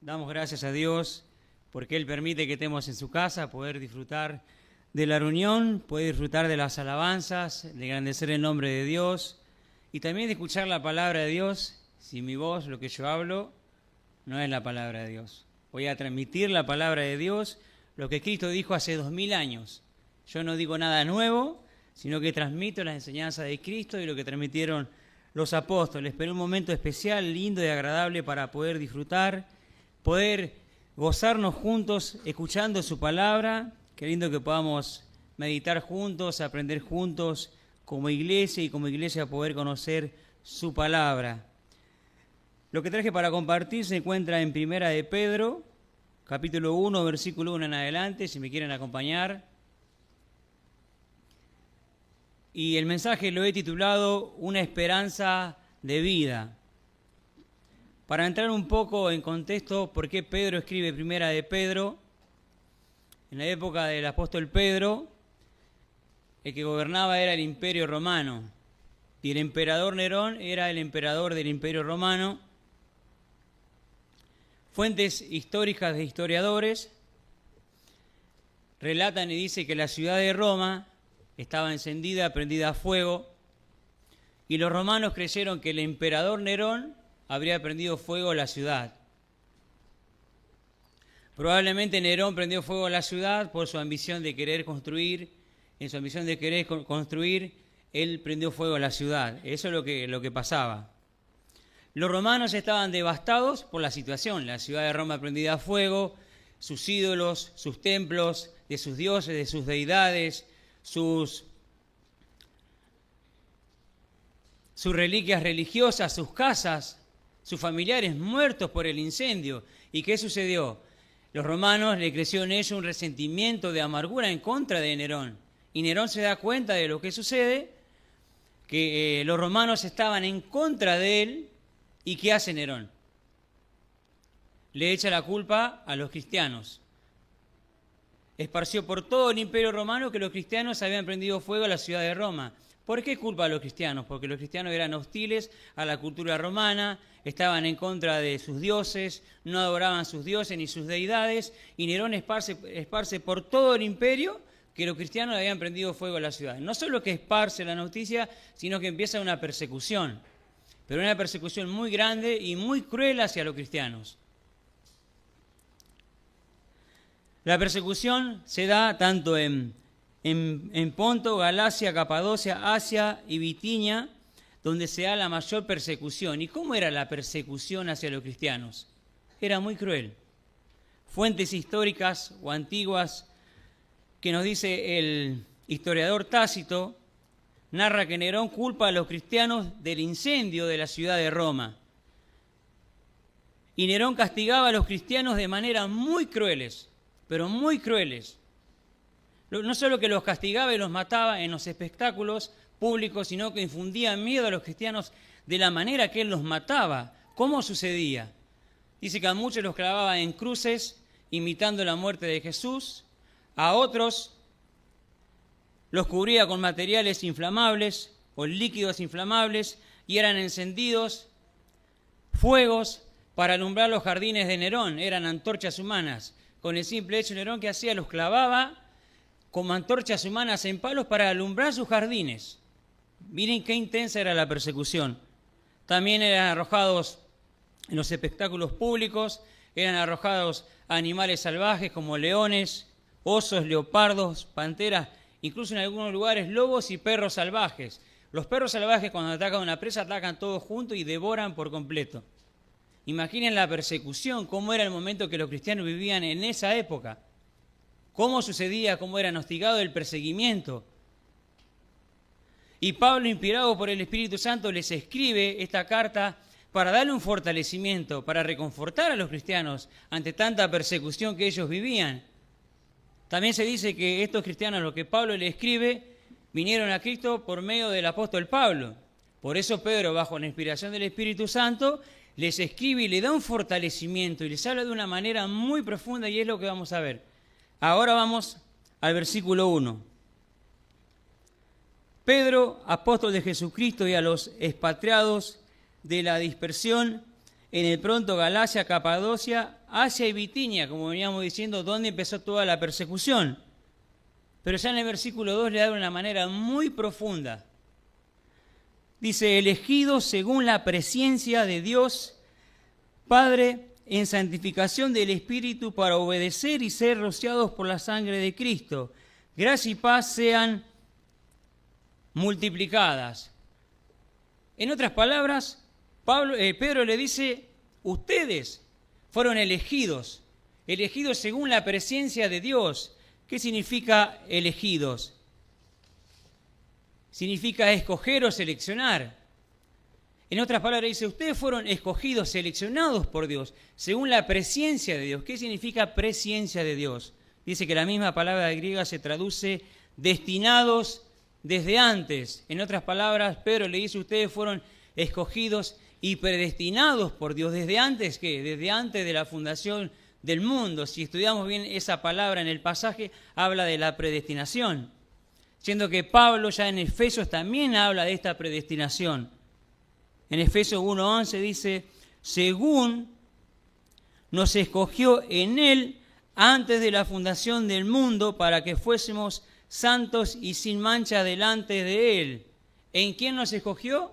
Damos gracias a Dios porque Él permite que estemos en su casa, poder disfrutar de la reunión, poder disfrutar de las alabanzas, de engrandecer el nombre de Dios y también de escuchar la palabra de Dios. Si mi voz, lo que yo hablo, no es la palabra de Dios. Voy a transmitir la palabra de Dios, lo que Cristo dijo hace 2000 años. Yo no digo nada nuevo, sino que transmito las enseñanzas de Cristo y lo que transmitieron los apóstoles. Pero un momento especial, lindo y agradable para poder disfrutar, poder gozarnos juntos escuchando su palabra. Qué lindo que podamos meditar juntos, aprender juntos como iglesia y como iglesia poder conocer su palabra. Lo que traje para compartir se encuentra en Primera de Pedro, capítulo 1, versículo 1 en adelante, si me quieren acompañar. Y el mensaje lo he titulado Una esperanza de vida. Para entrar un poco en contexto, ¿por qué Pedro escribe Primera de Pedro? En la época del apóstol Pedro, el que gobernaba era el Imperio Romano. Y el emperador Nerón era el emperador del Imperio Romano. Fuentes históricas de historiadores relatan y dicen que la ciudad de Roma estaba encendida, prendida a fuego, y los romanos creyeron que el emperador Nerón habría prendido fuego a la ciudad. Probablemente Nerón prendió fuego a la ciudad por su ambición de querer construir. En su ambición de querer construir, él prendió fuego a la ciudad. Eso es lo que pasaba. Los romanos estaban devastados por la situación. La ciudad de Roma prendida a fuego, sus ídolos, sus templos, de sus dioses, de sus deidades, sus reliquias religiosas, sus casas, sus familiares muertos por el incendio. ¿Y qué sucedió? Los romanos le creció en ellos un resentimiento de amargura en contra de Nerón. Y Nerón se da cuenta de lo que sucede, que los romanos estaban en contra de él. ¿Y qué hace Nerón? Le echa la culpa a los cristianos. Esparció por todo el Imperio Romano que los cristianos habían prendido fuego a la ciudad de Roma. ¿Por qué culpa a los cristianos? Porque los cristianos eran hostiles a la cultura romana, estaban en contra de sus dioses, no adoraban sus dioses ni sus deidades, y Nerón esparce por todo el imperio que los cristianos habían prendido fuego a la ciudad. No solo que esparce la noticia, sino que empieza una persecución, pero una persecución muy grande y muy cruel hacia los cristianos. La persecución se da tanto en Ponto, Galacia, Capadocia, Asia y Bitinia, donde se da la mayor persecución. ¿Y cómo era la persecución hacia los cristianos? Era muy cruel. Fuentes históricas o antiguas que nos dice el historiador Tácito, narra que Nerón culpa a los cristianos del incendio de la ciudad de Roma. Y Nerón castigaba a los cristianos de maneras muy crueles, pero muy crueles. No solo que los castigaba y los mataba en los espectáculos públicos, sino que infundía miedo a los cristianos de la manera que él los mataba. ¿Cómo sucedía? Dice que a muchos los clavaba en cruces, imitando la muerte de Jesús. A otros los cubría con materiales inflamables o líquidos inflamables y eran encendidos fuegos para alumbrar los jardines de Nerón. Eran antorchas humanas. Con el simple hecho, Nerón, ¿qué hacía? Los clavaba como antorchas humanas en palos para alumbrar sus jardines. Miren qué intensa era la persecución. También eran arrojados en los espectáculos públicos, eran arrojados a animales salvajes como leones, osos, leopardos, panteras, incluso en algunos lugares lobos y perros salvajes. Los perros salvajes cuando atacan una presa atacan todos juntos y devoran por completo. Imaginen la persecución, cómo era el momento que los cristianos vivían en esa época. Cómo sucedía, cómo eran hostigados el perseguimiento. Y Pablo, inspirado por el Espíritu Santo, les escribe esta carta para darle un fortalecimiento, para reconfortar a los cristianos ante tanta persecución que ellos vivían. También se dice que estos cristianos, lo que Pablo les escribe, vinieron a Cristo por medio del apóstol Pablo. Por eso Pedro, bajo la inspiración del Espíritu Santo, les escribe y le da un fortalecimiento y les habla de una manera muy profunda y es lo que vamos a ver. Ahora vamos al versículo 1. Pedro, apóstol de Jesucristo y a los expatriados de la dispersión en el pronto Galacia, Capadocia, Asia y Bitinia, como veníamos diciendo, donde empezó toda la persecución. Pero ya en el versículo 2 le da de una manera muy profunda. Dice, elegidos según la presencia de Dios, Padre, en santificación del Espíritu para obedecer y ser rociados por la sangre de Cristo. Gracia y paz sean multiplicadas. En otras palabras, Pedro le dice, ustedes fueron elegidos según la presencia de Dios. ¿Qué significa elegidos? Significa escoger o seleccionar. En otras palabras dice, ustedes fueron escogidos, seleccionados por Dios, según la presencia de Dios. ¿Qué significa presencia de Dios? Dice que la misma palabra griega se traduce destinados desde antes. En otras palabras, Pedro le dice, ustedes fueron escogidos y predestinados por Dios. ¿Desde antes qué? Desde antes de la fundación del mundo. Si estudiamos bien esa palabra en el pasaje, habla de la predestinación. Siendo que Pablo ya en Efesios también habla de esta predestinación. En Efesios 1:11 dice, según nos escogió en Él antes de la fundación del mundo para que fuésemos santos y sin mancha delante de Él. ¿En quién nos escogió?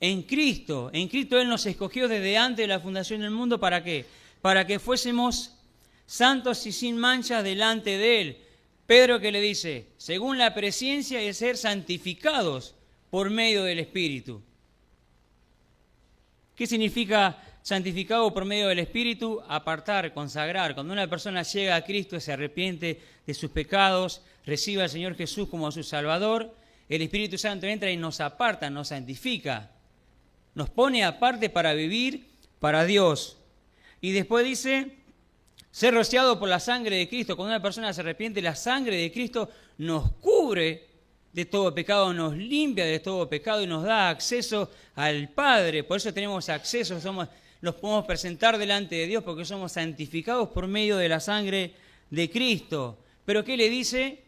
En Cristo. En Cristo Él nos escogió desde antes de la fundación del mundo. ¿Para qué? Para que fuésemos santos y sin mancha delante de Él. Pedro que le dice, según la presencia y ser santificados por medio del Espíritu. ¿Qué significa santificado por medio del Espíritu? Apartar, consagrar. Cuando una persona llega a Cristo y se arrepiente de sus pecados, recibe al Señor Jesús como su Salvador, el Espíritu Santo entra y nos aparta, nos santifica. Nos pone aparte para vivir para Dios. Y después dice, ser rociado por la sangre de Cristo. Cuando una persona se arrepiente, la sangre de Cristo nos cubre de todo pecado, nos limpia de todo pecado y nos da acceso al Padre. Por eso tenemos acceso, los podemos presentar delante de Dios porque somos santificados por medio de la sangre de Cristo. Pero ¿qué le dice?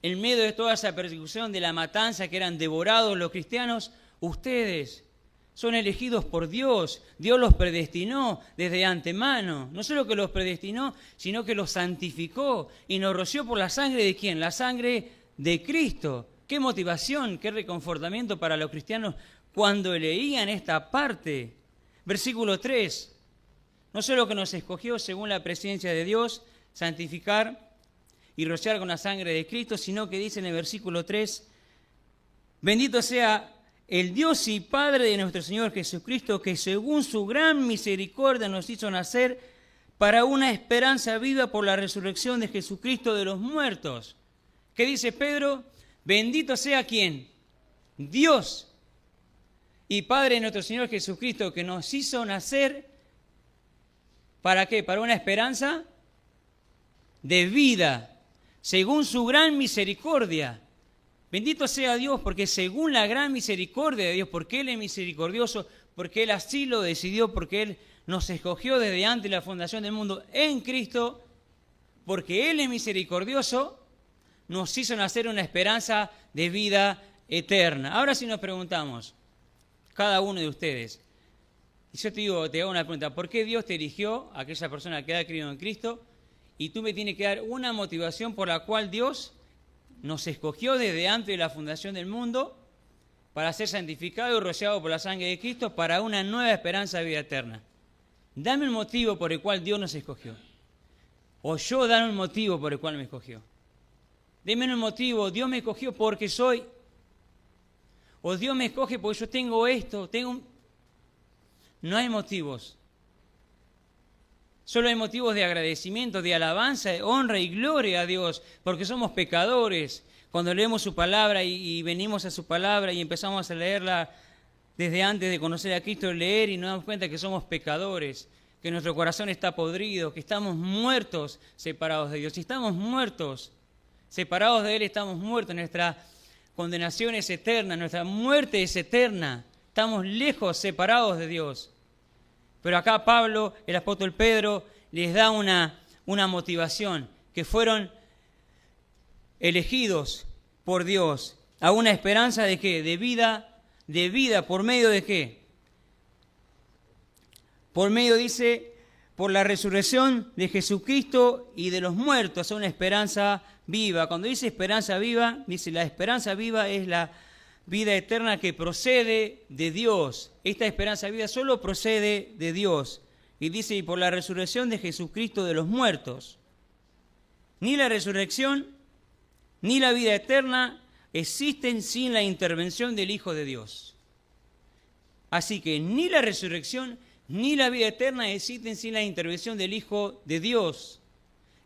En medio de toda esa persecución, de la matanza que eran devorados los cristianos, ustedes son elegidos por Dios. Dios los predestinó desde antemano. No solo que los predestinó, sino que los santificó y nos roció por la sangre de ¿quién? La sangre de Cristo. Qué motivación, qué reconfortamiento para los cristianos cuando leían esta parte. Versículo 3. No solo que nos escogió según la presencia de Dios, santificar y rociar con la sangre de Cristo, sino que dice en el versículo 3, bendito sea el Dios y Padre de nuestro Señor Jesucristo, que según su gran misericordia nos hizo nacer para una esperanza viva por la resurrección de Jesucristo de los muertos. ¿Qué dice Pedro? Bendito sea ¿quién? Dios y Padre de nuestro Señor Jesucristo, que nos hizo nacer, ¿para qué? Para una esperanza de vida, según su gran misericordia. Bendito sea Dios, porque según la gran misericordia de Dios, porque Él es misericordioso, porque Él así lo decidió, porque Él nos escogió desde antes de la fundación del mundo en Cristo, porque Él es misericordioso, nos hizo nacer una esperanza de vida eterna. Ahora sí nos preguntamos, cada uno de ustedes, y yo te hago una pregunta, ¿por qué Dios te eligió a aquella persona que ha creído en Cristo? Y tú me tienes que dar una motivación por la cual Dios nos escogió desde antes de la fundación del mundo para ser santificado y rociado por la sangre de Cristo para una nueva esperanza de vida eterna. Dame un motivo por el cual Dios nos escogió. O yo dame un motivo por el cual me escogió. Deme un motivo, Dios me escogió porque soy. O Dios me escoge porque yo tengo esto, No hay motivos. Solo hay motivos de agradecimiento, de alabanza, de honra y gloria a Dios, porque somos pecadores. Cuando leemos su palabra y venimos a su palabra y empezamos a leerla desde antes de conocer a Cristo, leer y nos damos cuenta que somos pecadores, que nuestro corazón está podrido, que estamos muertos separados de Dios. Si estamos muertos, separados de Él, estamos muertos. Nuestra condenación es eterna, nuestra muerte es eterna. Estamos lejos, separados de Dios. Pero acá Pablo, el apóstol Pedro, les da una motivación, que fueron elegidos por Dios a una esperanza de ¿qué? De vida, ¿por medio de qué? Por medio, dice, por la resurrección de Jesucristo y de los muertos, a una esperanza viva. Cuando dice esperanza viva, dice la esperanza viva es la vida eterna que procede de Dios. Esta esperanza viva solo procede de Dios. Y dice, y por la resurrección de Jesucristo de los muertos. Ni la resurrección, ni la vida eterna existen sin la intervención del Hijo de Dios. Así que ni la resurrección ni la vida eterna existen sin la intervención del Hijo de Dios.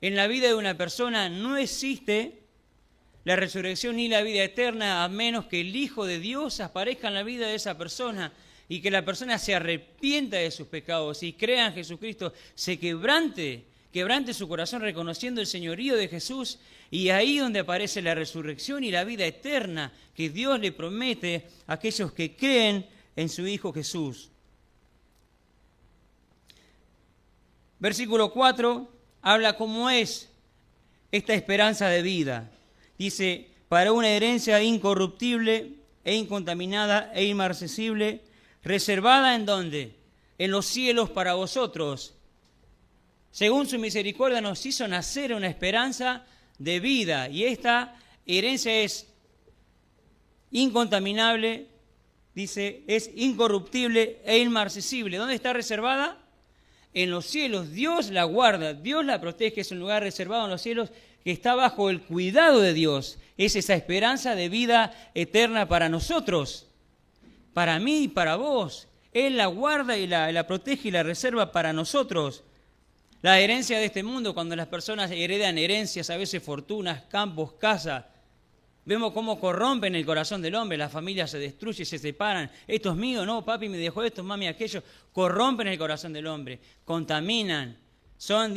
En la vida de una persona no existe la resurrección ni la vida eterna a menos que el Hijo de Dios aparezca en la vida de esa persona y que la persona se arrepienta de sus pecados y crea en Jesucristo, se quebrante su corazón reconociendo el señorío de Jesús, y ahí donde aparece la resurrección y la vida eterna que Dios le promete a aquellos que creen en su Hijo Jesús. Versículo 4 habla cómo es esta esperanza de vida. Dice, para una herencia incorruptible e incontaminada e inmarcesible, reservada ¿en dónde? En los cielos para vosotros. Según su misericordia nos hizo nacer una esperanza de vida, y esta herencia es incontaminable, dice, es incorruptible e inmarcesible. ¿Dónde está reservada? En los cielos. Dios la guarda, Dios la protege, es un lugar reservado en los cielos que está bajo el cuidado de Dios. Es esa esperanza de vida eterna para nosotros, para mí y para vos. Él la guarda y la protege y la reserva para nosotros. La herencia de este mundo, cuando las personas heredan herencias, a veces fortunas, campos, casas, vemos cómo corrompen el corazón del hombre, las familias se destruyen, se separan. Esto es mío, no, papi me dejó esto, mami aquello. Corrompen el corazón del hombre, contaminan, son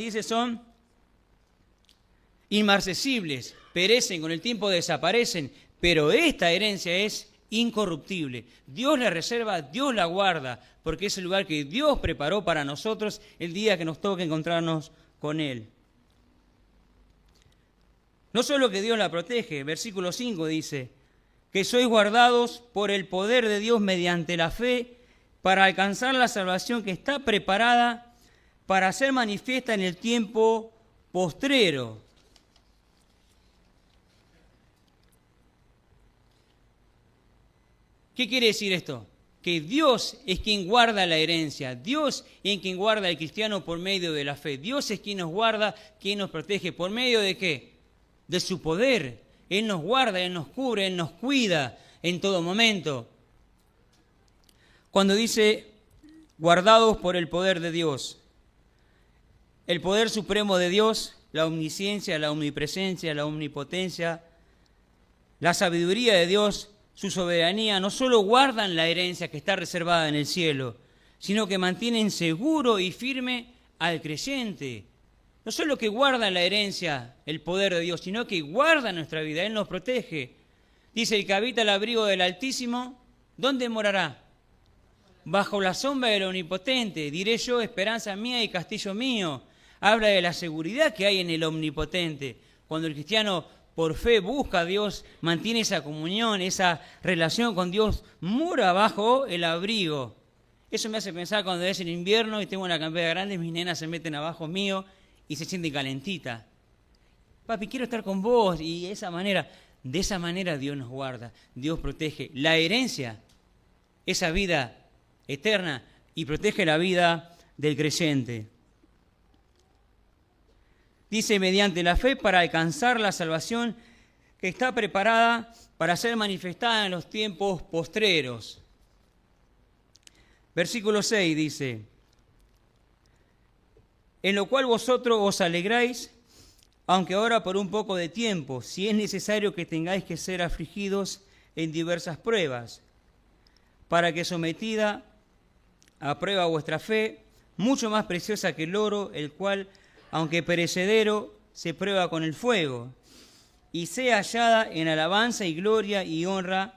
inmarcesibles, perecen, con el tiempo desaparecen, pero esta herencia es incorruptible. Dios la reserva, Dios la guarda, porque es el lugar que Dios preparó para nosotros el día que nos toque encontrarnos con Él. No solo que Dios la protege, versículo 5 dice, que sois guardados por el poder de Dios mediante la fe para alcanzar la salvación que está preparada para ser manifiesta en el tiempo postrero. ¿Qué quiere decir esto? Que Dios es quien guarda la herencia, Dios es quien guarda al cristiano por medio de la fe. Dios es quien nos guarda, quien nos protege. ¿Por medio de qué? De su poder. Él nos guarda, Él nos cubre, Él nos cuida en todo momento. Cuando dice guardados por el poder de Dios, el poder supremo de Dios, la omnisciencia, la omnipresencia, la omnipotencia, la sabiduría de Dios, su soberanía, no solo guardan la herencia que está reservada en el cielo, sino que mantienen seguro y firme al creyente. No solo que guardan la herencia, el poder de Dios, sino que guardan nuestra vida, Él nos protege. Dice, el que habita el abrigo del Altísimo, ¿dónde morará? Bajo la sombra del Omnipotente, diré yo, esperanza mía y castillo mío. Habla de la seguridad que hay en el Omnipotente. Cuando el cristiano por fe busca a Dios, mantiene esa comunión, esa relación con Dios, mora bajo el abrigo. Eso me hace pensar cuando es el invierno y tengo una campera grande, mis nenas se meten abajo mío y se sienten calentitas. Papi, quiero estar con vos. Y de esa manera Dios nos guarda, Dios protege la herencia, esa vida eterna, y protege la vida del creyente. Dice, mediante la fe para alcanzar la salvación que está preparada para ser manifestada en los tiempos postreros. Versículo 6 dice, en lo cual vosotros os alegráis, aunque ahora por un poco de tiempo, si es necesario que tengáis que ser afligidos en diversas pruebas, para que sometida a prueba vuestra fe, mucho más preciosa que el oro, el cual, aunque perecedero, se prueba con el fuego, y sea hallada en alabanza y gloria y honra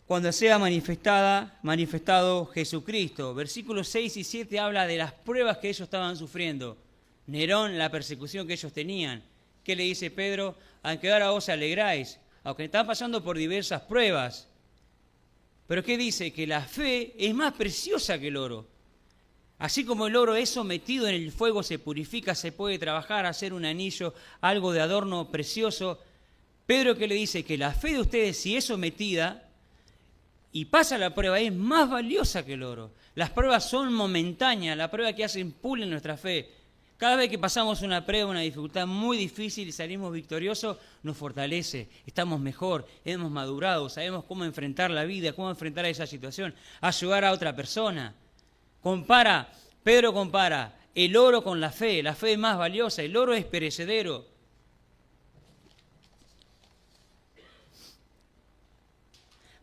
cuando sea manifestado Jesucristo. Versículos 6 y 7 habla de las pruebas que ellos estaban sufriendo. Nerón, la persecución que ellos tenían. ¿Qué le dice Pedro? Aunque ahora os alegráis, aunque están pasando por diversas pruebas. Pero ¿qué dice? Que la fe es más preciosa que el oro. Así como el oro es sometido en el fuego, se purifica, se puede trabajar, hacer un anillo, algo de adorno precioso. Pedro que le dice que la fe de ustedes, si es sometida y pasa la prueba, es más valiosa que el oro. Las pruebas son momentáneas, la prueba que hacen pulen nuestra fe. Cada vez que pasamos una prueba, una dificultad muy difícil y salimos victoriosos, nos fortalece, estamos mejor, hemos madurado, sabemos cómo enfrentar la vida, cómo enfrentar esa situación, ayudar a otra persona. Pedro compara el oro con la fe es más valiosa, el oro es perecedero.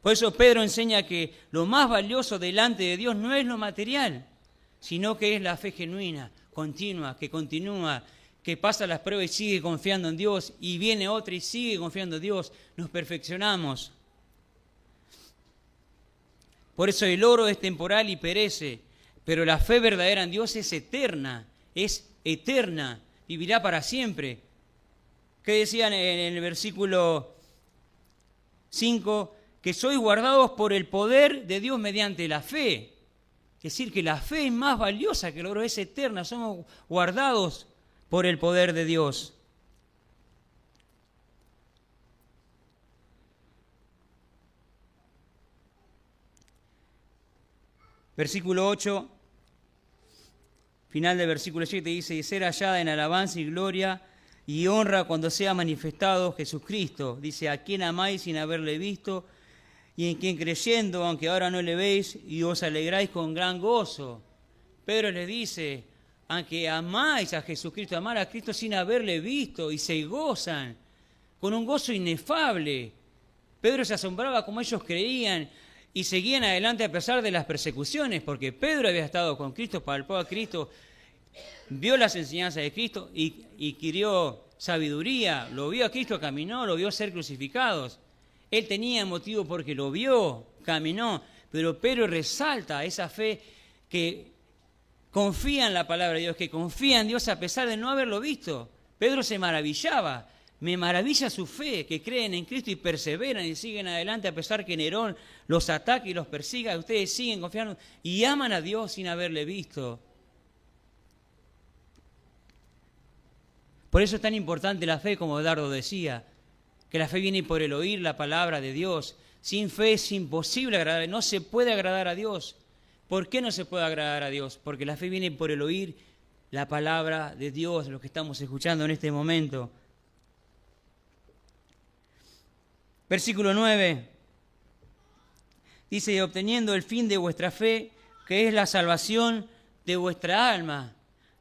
Por eso Pedro enseña que lo más valioso delante de Dios no es lo material, sino que es la fe genuina, continua, que pasa las pruebas y sigue confiando en Dios, y viene otra y sigue confiando en Dios, nos perfeccionamos. Por eso el oro es temporal y perece, pero la fe verdadera en Dios es eterna, vivirá para siempre. ¿Qué decían en el versículo 5? Que sois guardados por el poder de Dios mediante la fe. Es decir, que la fe es más valiosa que el oro, es eterna, somos guardados por el poder de Dios. Versículo 8, final del versículo 7 dice, y ser hallada en alabanza y gloria y honra cuando sea manifestado Jesucristo. Dice, a quien amáis sin haberle visto, y en quien creyendo, aunque ahora no le veis, y os alegráis con gran gozo. Pedro les dice, aunque amáis a Jesucristo, amar a Cristo sin haberle visto, y se gozan con un gozo inefable. Pedro se asombraba como ellos creían y seguían adelante a pesar de las persecuciones, porque Pedro había estado con Cristo, palpó a Cristo, vio las enseñanzas de Cristo y adquirió sabiduría, lo vio a Cristo, caminó, lo vio ser crucificados. Él tenía motivo porque lo vio, caminó, pero Pedro resalta esa fe que confía en la palabra de Dios, que confía en Dios a pesar de no haberlo visto. Pedro se maravillaba, me maravilla su fe, que creen en Cristo y perseveran y siguen adelante a pesar que Nerón los ataque y los persiga. Ustedes siguen confiando y aman a Dios sin haberle visto. Por eso es tan importante la fe, como Dardo decía, que la fe viene por el oír la palabra de Dios. Sin fe es imposible agradar, no se puede agradar a Dios. ¿Por qué no se puede agradar a Dios? Porque la fe viene por el oír la palabra de Dios, lo que estamos escuchando en este momento. Versículo 9, dice, obteniendo el fin de vuestra fe, que es la salvación de vuestra alma.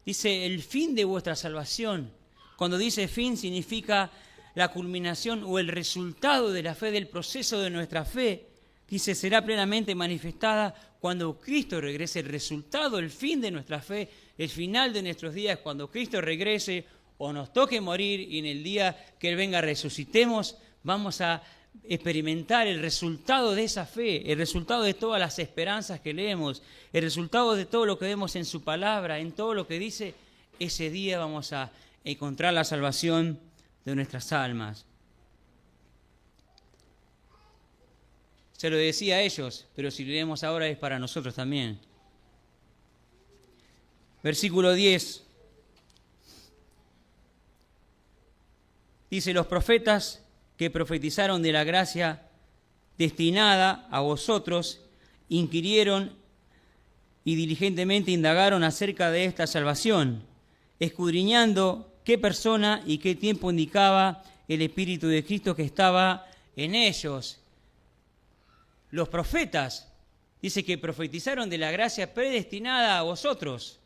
Dice, el fin de vuestra salvación. Cuando dice fin, significa la culminación o el resultado de la fe, del proceso de nuestra fe. Dice, será plenamente manifestada cuando Cristo regrese. El resultado, el fin de nuestra fe, el final de nuestros días, cuando Cristo regrese o nos toque morir y en el día que Él venga resucitemos, vamos a experimentar el resultado de esa fe, el resultado de todas las esperanzas que leemos, el resultado de todo lo que vemos en su palabra, en todo lo que dice. Ese día vamos a encontrar la salvación de nuestras almas. Se lo decía a ellos, pero si lo leemos ahora es para nosotros también. Versículo 10. Dice, los profetas que profetizaron de la gracia destinada a vosotros, inquirieron y diligentemente indagaron acerca de esta salvación, escudriñando qué persona y qué tiempo indicaba el Espíritu de Cristo que estaba en ellos. Los profetas, dice que profetizaron de la gracia predestinada a vosotros.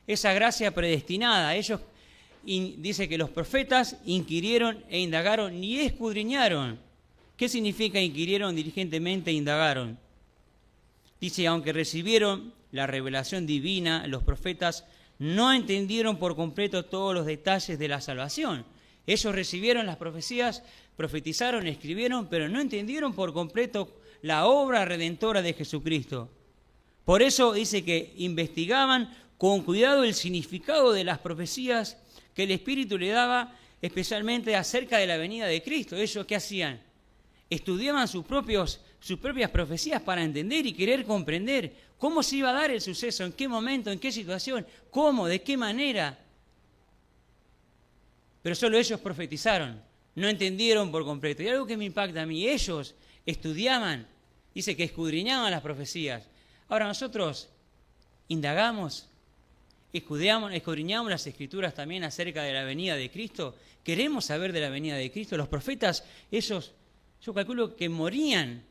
Esa gracia predestinada, ellos, dice que los profetas inquirieron e indagaron y escudriñaron. ¿Qué significa inquirieron diligentemente e indagaron? Dice, aunque recibieron la revelación divina, los profetas no entendieron por completo todos los detalles de la salvación. Ellos recibieron las profecías, profetizaron, escribieron, pero no entendieron por completo la obra redentora de Jesucristo. Por eso dice que investigaban con cuidado el significado de las profecías que el Espíritu le daba, especialmente acerca de la venida de Cristo. ¿Ellos qué hacían? Estudiaban sus propios sus propias profecías para entender y querer comprender cómo se iba a dar el suceso, en qué momento, en qué situación, cómo, de qué manera. Pero solo ellos profetizaron, no entendieron por completo. Y algo que me impacta a mí, ellos estudiaban, dice que escudriñaban las profecías. Ahora nosotros indagamos, escudriñamos las Escrituras también acerca de la venida de Cristo. Queremos saber de la venida de Cristo. Los profetas, ellos, yo calculo que morían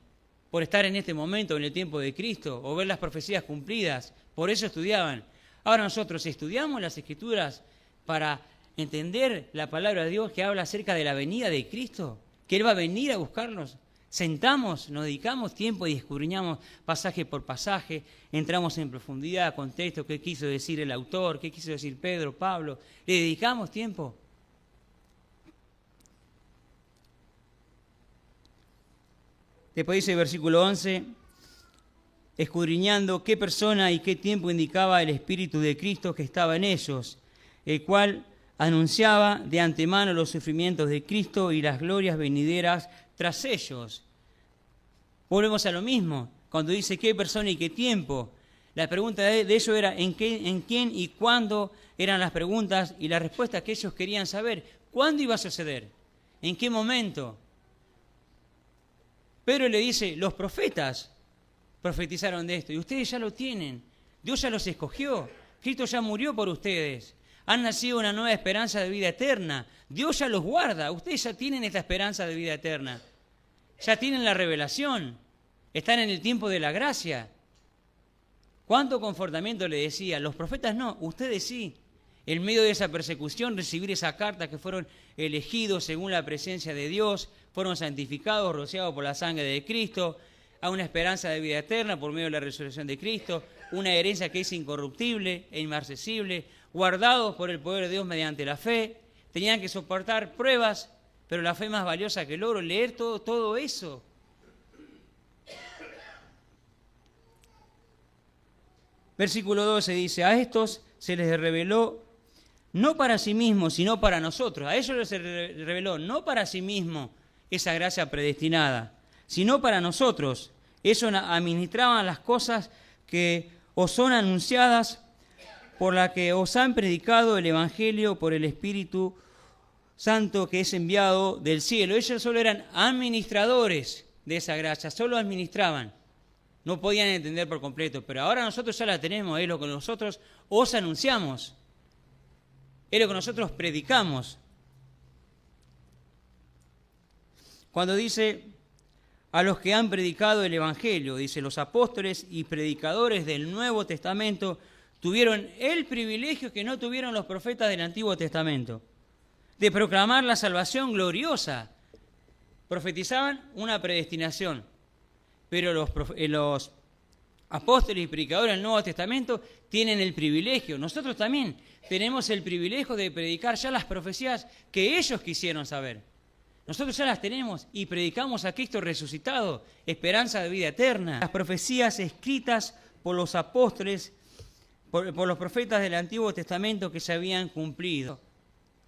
por estar en este momento, en el tiempo de Cristo, o ver las profecías cumplidas. Por eso estudiaban. Ahora nosotros estudiamos las Escrituras para entender la palabra de Dios que habla acerca de la venida de Cristo, que Él va a venir a buscarnos. Sentamos, nos dedicamos tiempo y escudriñamos pasaje por pasaje, entramos en profundidad, contexto, qué quiso decir el autor, qué quiso decir Pedro, Pablo, le dedicamos tiempo. Después dice el versículo 11, escudriñando qué persona y qué tiempo indicaba el Espíritu de Cristo que estaba en ellos, el cual anunciaba de antemano los sufrimientos de Cristo y las glorias venideras tras ellos. Volvemos a lo mismo, cuando dice qué persona y qué tiempo. La pregunta de ellos era en quién y cuándo eran las preguntas y las respuestas que ellos querían saber. ¿Cuándo iba a suceder? ¿En qué momento? Pedro le dice, los profetas profetizaron de esto y ustedes ya lo tienen. Dios ya los escogió. Cristo ya murió por ustedes. Han nacido una nueva esperanza de vida eterna. Dios ya los guarda. Ustedes ya tienen esta esperanza de vida eterna. Ya tienen la revelación. Están en el tiempo de la gracia. ¿Cuánto confortamiento le decía? Los profetas no, ustedes sí. En medio de esa persecución, recibir esa carta que fueron elegidos según la presencia de Dios, fueron santificados, rociados por la sangre de Cristo, a una esperanza de vida eterna por medio de la resurrección de Cristo, una herencia que es incorruptible e inmarcesible, guardados por el poder de Dios mediante la fe, tenían que soportar pruebas, pero la fe más valiosa que el oro, leer todo eso. Versículo 12 dice, a estos se les reveló no para sí mismos, sino para nosotros. A ellos se les reveló no para sí mismos esa gracia predestinada, sino para nosotros. Eso administraban las cosas que os son anunciadas por la que os han predicado el Evangelio por el Espíritu Santo que es enviado del cielo. Ellos solo eran administradores de esa gracia, solo administraban. No podían entender por completo, pero ahora nosotros ya la tenemos, es lo que nosotros os anunciamos, es lo que nosotros predicamos. Cuando dice a los que han predicado el Evangelio, dice los apóstoles y predicadores del Nuevo Testamento tuvieron el privilegio que no tuvieron los profetas del Antiguo Testamento, de proclamar la salvación gloriosa. Profetizaban una predestinación, pero los apóstoles y predicadores del Nuevo Testamento tienen el privilegio. Nosotros también tenemos el privilegio de predicar ya las profecías que ellos quisieron saber. Nosotros ya las tenemos y predicamos a Cristo resucitado, esperanza de vida eterna. Las profecías escritas por los apóstoles, por los profetas del Antiguo Testamento que se habían cumplido.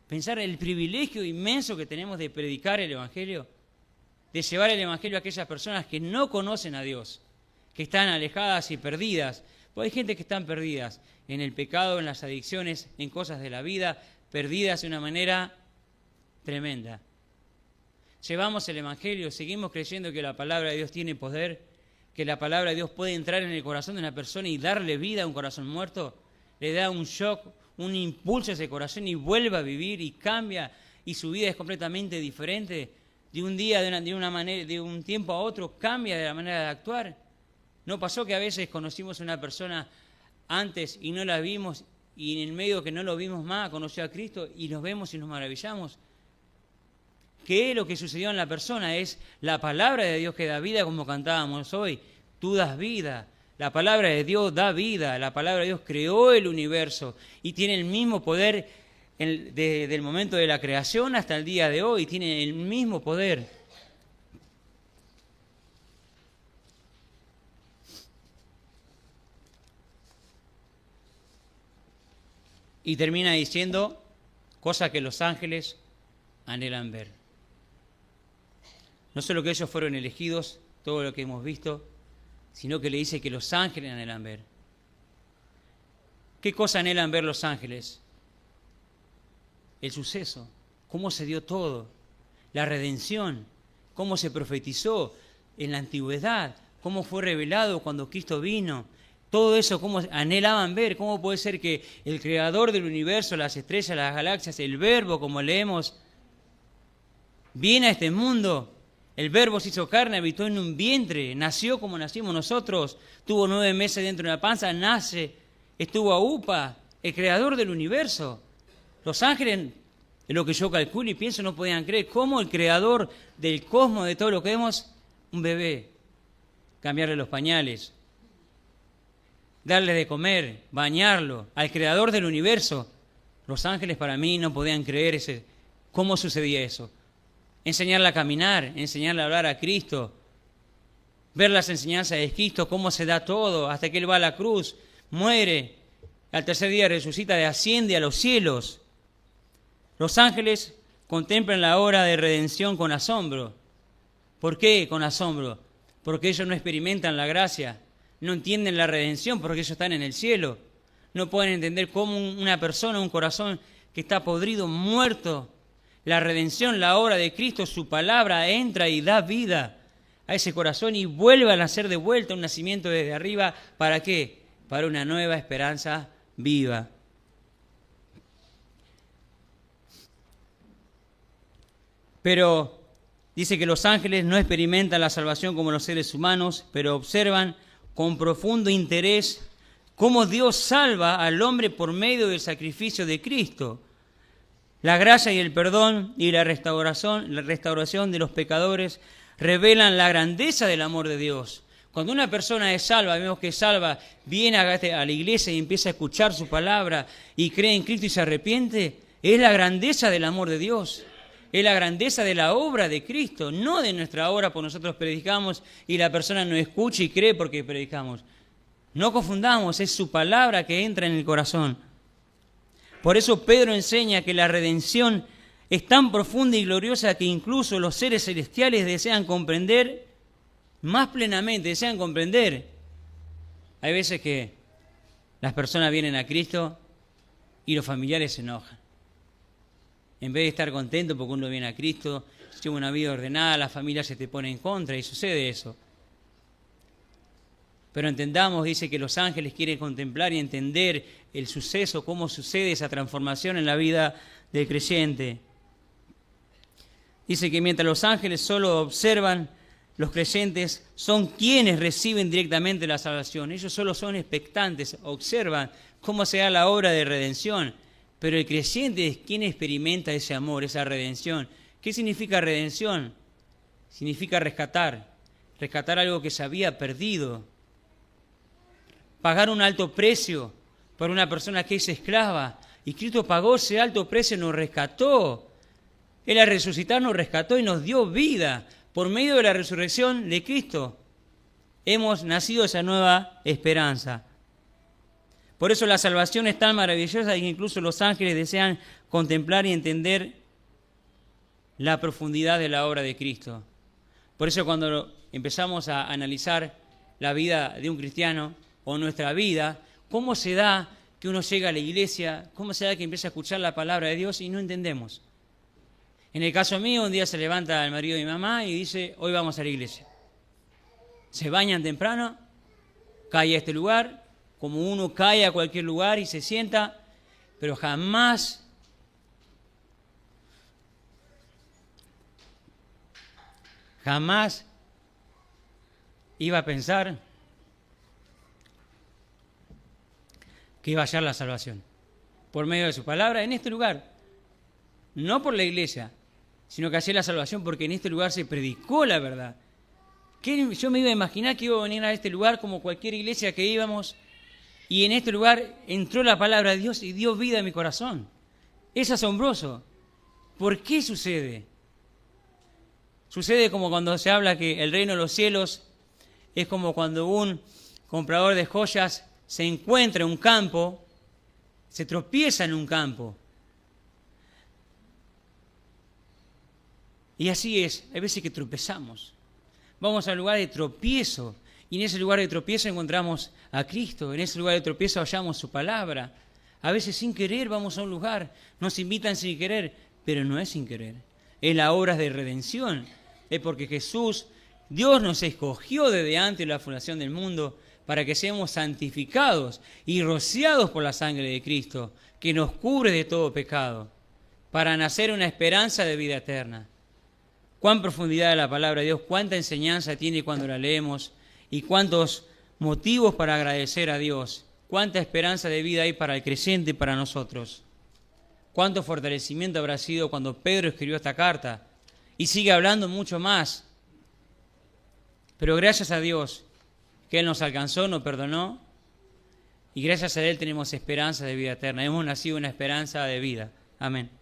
Pensar el privilegio inmenso que tenemos de predicar el Evangelio, de llevar el Evangelio a aquellas personas que no conocen a Dios, que están alejadas y perdidas. Porque hay gente que están perdidas en el pecado, en las adicciones, en cosas de la vida, perdidas de una manera tremenda. Llevamos el Evangelio, seguimos creyendo que la palabra de Dios tiene poder, que la palabra de Dios puede entrar en el corazón de una persona y darle vida a un corazón muerto, le da un shock, un impulso a ese corazón y vuelve a vivir y cambia y su vida es completamente diferente. De un día, de una manera, de un tiempo a otro, cambia de la manera de actuar. ¿No pasó que a veces conocimos a una persona antes y no la vimos y en el medio que no lo vimos más, conoció a Cristo y nos vemos y nos maravillamos? ¿Qué es lo que sucedió en la persona? Es la palabra de Dios que da vida, como cantábamos hoy. Tú das vida. La palabra de Dios da vida. La palabra de Dios creó el universo y tiene el mismo poder desde el momento de la creación hasta el día de hoy. Tiene el mismo poder. Y termina diciendo cosas que los ángeles anhelan ver. No solo que ellos fueron elegidos todo lo que hemos visto, sino que le dice que los ángeles anhelan ver. ¿Qué cosa anhelan ver los ángeles? El suceso, cómo se dio todo, la redención, cómo se profetizó en la antigüedad, cómo fue revelado cuando Cristo vino. Todo eso, cómo anhelaban ver, cómo puede ser que el creador del universo, las estrellas, las galaxias, el verbo, como leemos, viene a este mundo. El verbo se hizo carne, habitó en un vientre, nació como nacimos nosotros, tuvo 9 meses dentro de la panza, nace, estuvo a UPA, el creador del universo. Los ángeles, es lo que yo calculo y pienso, no podían creer cómo el creador del cosmos, de todo lo que vemos, un bebé, cambiarle los pañales, darle de comer, bañarlo, al creador del universo. Los ángeles para mí no podían creer cómo sucedía eso. Enseñarle a caminar, enseñarle a hablar a Cristo, ver las enseñanzas de Cristo, cómo se da todo, hasta que Él va a la cruz, muere, al tercer día resucita, asciende a los cielos. Los ángeles contemplan la obra de redención con asombro. ¿Por qué con asombro? Porque ellos no experimentan la gracia, no entienden la redención, porque ellos están en el cielo. No pueden entender cómo una persona, un corazón que está podrido, muerto, la redención, la obra de Cristo, su palabra entra y da vida a ese corazón y vuelve a nacer de vuelta, un nacimiento desde arriba. ¿Para qué? Para una nueva esperanza viva. Pero dice que los ángeles no experimentan la salvación como los seres humanos, pero observan con profundo interés cómo Dios salva al hombre por medio del sacrificio de Cristo. La gracia y el perdón y la restauración de los pecadores revelan la grandeza del amor de Dios. Cuando una persona es salva, vemos que es salva, viene a la iglesia y empieza a escuchar su palabra y cree en Cristo y se arrepiente, es la grandeza del amor de Dios. Es la grandeza de la obra de Cristo, no de nuestra obra, porque nosotros predicamos y la persona no escucha y cree porque predicamos. No confundamos, es su palabra que entra en el corazón. Por eso Pedro enseña que la redención es tan profunda y gloriosa que incluso los seres celestiales desean comprender más plenamente, desean comprender. Hay veces que las personas vienen a Cristo y los familiares se enojan. En vez de estar contentos porque uno viene a Cristo, lleva una vida ordenada, la familia se te pone en contra y sucede eso. Pero entendamos, dice que los ángeles quieren contemplar y entender el suceso, cómo sucede esa transformación en la vida del creyente. Dice que mientras los ángeles solo observan, los creyentes son quienes reciben directamente la salvación. Ellos solo son expectantes, observan cómo se da la obra de redención. Pero el creyente es quien experimenta ese amor, esa redención. ¿Qué significa redención? Significa rescatar algo que se había perdido. Pagar un alto precio por una persona que es esclava. Y Cristo pagó ese alto precio, nos rescató. Él al resucitar nos rescató y nos dio vida. Por medio de la resurrección de Cristo hemos nacido esa nueva esperanza. Por eso la salvación es tan maravillosa que incluso los ángeles desean contemplar y entender la profundidad de la obra de Cristo. Por eso cuando empezamos a analizar la vida de un cristiano o nuestra vida, cómo se da que uno llega a la iglesia, cómo se da que empieza a escuchar la palabra de Dios y no entendemos. En el caso mío, un día se levanta el marido de mi mamá y dice, hoy vamos a la iglesia. Se bañan temprano, cae a este lugar, como uno cae a cualquier lugar y se sienta, pero jamás iba a pensar que iba a hallar la salvación por medio de su palabra en este lugar. No por la iglesia, sino que hallé la salvación porque en este lugar se predicó la verdad. Yo me iba a imaginar que iba a venir a este lugar como cualquier iglesia que íbamos y en este lugar entró la palabra de Dios y dio vida a mi corazón. Es asombroso. ¿Por qué sucede? Sucede como cuando se habla que el reino de los cielos es como cuando un comprador de joyas se encuentra en un campo, se tropieza en un campo. Y así es, hay veces que tropezamos. Vamos al lugar de tropiezo. Y en ese lugar de tropiezo encontramos a Cristo. En ese lugar de tropiezo hallamos su palabra. A veces sin querer vamos a un lugar. Nos invitan sin querer, pero no es sin querer. Es la obra de redención. Es porque Jesús, Dios nos escogió desde antes de la fundación del mundo para que seamos santificados y rociados por la sangre de Cristo, que nos cubre de todo pecado, para nacer una esperanza de vida eterna. Cuán profundidad de la palabra de Dios, cuánta enseñanza tiene cuando la leemos y cuántos motivos para agradecer a Dios, cuánta esperanza de vida hay para el creyente y para nosotros. Cuánto fortalecimiento habrá sido cuando Pedro escribió esta carta y sigue hablando mucho más. Pero gracias a Dios que Él nos alcanzó, nos perdonó y gracias a Él tenemos esperanza de vida eterna. Hemos nacido una esperanza de vida. Amén.